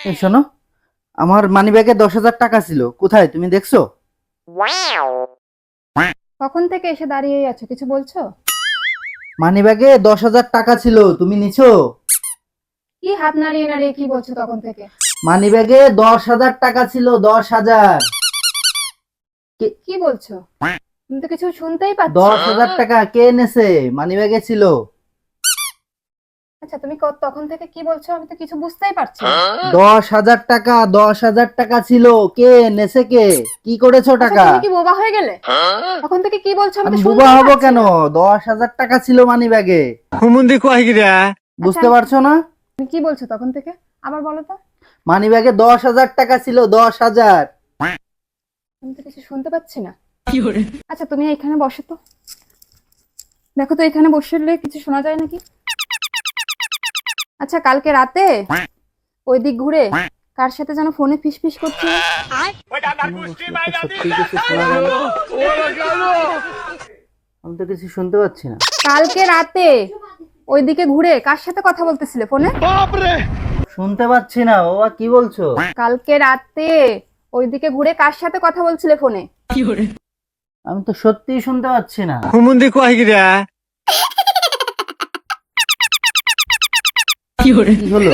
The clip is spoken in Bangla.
এই শোনো, আমার মানিব্যাগে 10,000 টাকা ছিল, কোথায় তুমি দেখছো? কখন থেকে এসে দাঁড়িয়েই আছো, কিছু বলছো? মানিব্যাগে 10,000 টাকা ছিল, তুমি নিছো? কি হাত নাড়িয়ে নাড়িয়ে কি বলছো তখন থেকে? মানিব্যাগে 10,000 টাকা ছিল, 10,000। কি বলছো? তুমি তো কিছু শুনতেই পাচ্ছ না। 10,000 টাকা কে এনেছে? মানিব্যাগে ছিল। আচ্ছা, তুমি তখন থেকে কি বলছো, আমি তো কিছু বুঝতেই পারছি না। 10,000 টাকা, 10,000 টাকা ছিল, কে এনেছে? কে কি করেছো আচ্ছা, টাকা? তুমি কি বোবা হয়ে গেলে? তখন থেকে কি বলছো আমি আমি তো বুবা শুনতেই হব পাচ্ছি কেন? না। 10,000 টাকা ছিল মানিব্যাগে। হুমুন্দি কয় গিরা বুঝতে আচ্ছা, পারছো না? তুমি কি বলছো তখন থেকে? আবার বলো তো। মানিব্যাগে 10,000 টাকা ছিল, 10,000। আমি তো কিছু শুনতে পাচ্ছি না। আচ্ছা, তুমি এখানে বসো তো, দেখো তো এখানে বসলে কিছু শোনা যায় নাকি। আচ্ছা, কালকে রাতে ওই দিক ঘুরে কার সাথে যেন ফোনে ফিসফিস করছিল? সত্যি কিছু শোনা যায় না। আমি তো কিছু শুনতে পাচ্ছি না। কালকে রাতে ওইদিকে ঘুরে কার সাথে কথা বলতেছিলে ফোনে? শুনতে পাচ্ছি না বাবা, কি বলছো? কালকে রাতে ওইদিকে ঘুরে কার সাথে কথা বলছিলে ফোনে? আমি তো সত্যিই শুনতে পাচ্ছি না। হুমুন্দি কয় গিরা কি হলো?